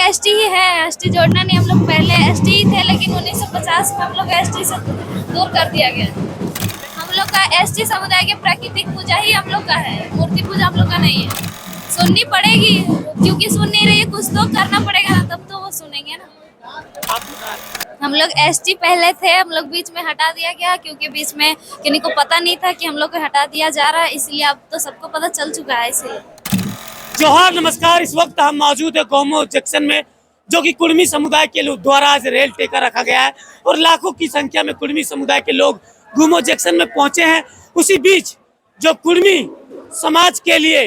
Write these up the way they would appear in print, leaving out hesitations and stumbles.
ST ही है, ST जोड़ना नहीं। हम लोग पहले एसटी ही थे, लेकिन 1950 में हम लोग एसटी से दूर कर दिया गया। हम लोग का एसटी समुदाय के प्राकृतिक पूजा ही हम लोग का है, मूर्ति पूजा हम लोग का नहीं है। सुननी पड़ेगी, क्योंकि सुन नहीं रही है, कुछ तो करना पड़ेगा ना, तब तो वो सुनेंगे ना। हम लोग एसटी पहले थे, हम लोग बीच में हटा दिया गया, क्योंकि बीच में किसी को पता नहीं था कि हम लोग को हटा दिया जा रहा है, इसलिए अब तो सबको पता चल चुका है। इसलिए जोहार, नमस्कार। इस वक्त हम मौजूद है गोमो जंक्शन में, जो कि कुर्मी समुदाय के लोग द्वारा आज रेल टेका रखा गया है और लाखों की संख्या में कुर्मी समुदाय के लोग गोमो जंक्शन में पहुंचे हैं। उसी बीच जो कुर्मी समाज के लिए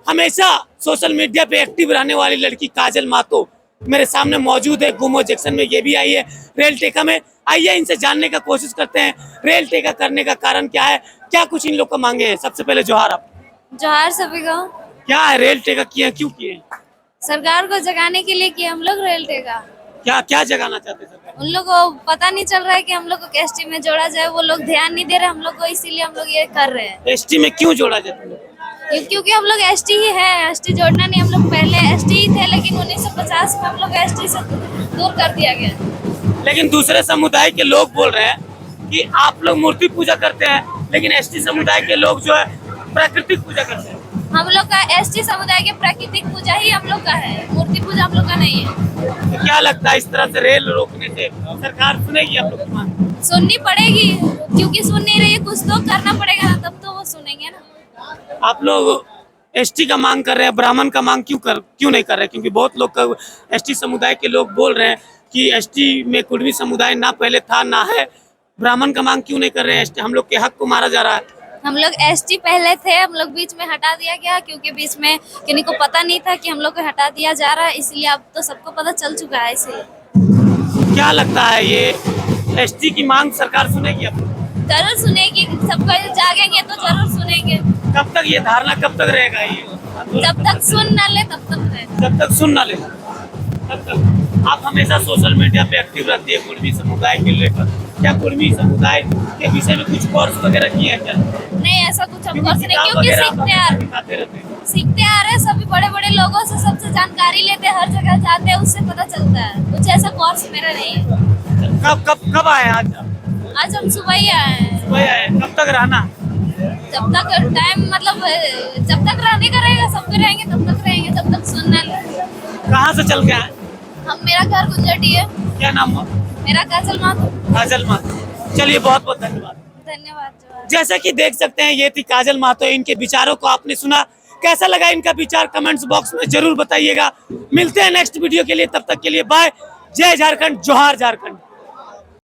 हमेशा सोशल मीडिया पे एक्टिव रहने वाली लड़की काजल मातो मेरे सामने मौजूद है। गोमो जंक्शन में ये भी आई है रेल टेका में। आइए इनसे जानने का कोशिश करते हैं, रेल टेका करने का कारण क्या है, क्या कुछ इन लोग का मांगे हैं। सबसे पहले जोहार आप। जोहार सभी को। क्या है रेल टेका किए, क्यों किए? सरकार को जगाने के लिए किए हम लोग रेल टेका। क्या क्या जगाना चाहते हैं सरकार? उन लोग को पता नहीं चल रहा है कि हम लोग को एसटी में जोड़ा जाए, वो लोग ध्यान नहीं दे रहे हम लोग को, इसीलिए हम लोग ये कर रहे हैं। एसटी में क्यों जोड़ा जाए तुम लोग? क्योंकि हम लोग एसटी ही है, एसटी जोड़ना नहीं। हम लोग पहले एसटी ही थे, लेकिन 1950 में हम लोग एसटी से दूर कर दिया गया। लेकिन दूसरे समुदाय के लोग बोल रहे हैं कि आप लोग मूर्ति पूजा करते हैं, लेकिन एसटी समुदाय के लोग जो है प्राकृतिक पूजा करते हैं। हम लोग का एसटी समुदाय के प्राकृतिक पूजा ही हम लोग का है, मूर्ति पूजा हम लोग का नहीं है। तो क्या लगता है इस तरह से रेल रोकने से सरकार सुनेगी आप लोग की मांग? सुननी पड़ेगी, क्योंकि सुन नहीं रही है, कुछ तो करना पड़ेगा ना, तब तो वो सुनेंगे ना। आप लोग एसटी का मांग कर रहे हैं, ब्राह्मण का मांग क्यों नहीं कर रहे? क्योंकि बहुत लोग एसटी समुदाय के लोग बोल रहे हैं कि एसटी में कुर्मी समुदाय ना पहले था ना है, ब्राह्मण का मांग क्यों नहीं कर रहे हैं? हम लोग के हक को मारा जा रहा है। हम लोग एसटी पहले थे, हम लोग बीच में हटा दिया गया, क्योंकि बीच में किसी को पता नहीं था कि हम लोग को हटा दिया जा रहा है, इसलिए अब तो सबको पता चल चुका है। इसलिए क्या लगता है ये एसटी की मांग सरकार सुनेगी? अब जरूर सुनेगी, सबको जागेंगे तो जरूर सुनेंगे। कब तक ये धारणा कब तक रहेगा? ये जब तक सुन न ले तब तक रहे। जब तक सुन ना ले तब तक। आप हमेशा सोशल मीडिया पे एक्टिव रहती है कुर्मी समुदाय के लेकर, क्या कुर्मी समुदाय के विषय में कुछ कोर्स वगैरह किए हैं क्या? नहीं, ऐसा कुछ हम कोर्स नहीं, क्योंकि सीखते आ रहे हैं सभी बड़े बड़े लोगों से, सबसे जानकारी लेते हैं, हर जगह जाते हैं, उससे पता चलता है। कुछ ऐसा कोर्स मेरा नहीं है। कब आए आज? आज हम सुबह ही आए हैं। सुबह आए। कब तक रहना? जब तक टाइम, मतलब जब तक रहने का रहेगा, सब पे रहेंगे, तब तक रहेंगे, जब तक सुनना ले। कहाँ से चल के आए? मेरा घर गुंजटी है। क्या नाम हुआ? मेरा काजल मातो। काजल मातो। चलिए, बहुत बहुत धन्यवाद। धन्यवाद। जैसा कि देख सकते हैं, ये थी काजल मातो। इनके विचारों को आपने सुना, कैसा लगा इनका विचार कमेंट्स बॉक्स में जरूर बताइएगा। मिलते हैं नेक्स्ट वीडियो के लिए, तब तक के लिए बाय। जय झारखंड, जोहार झारखंड।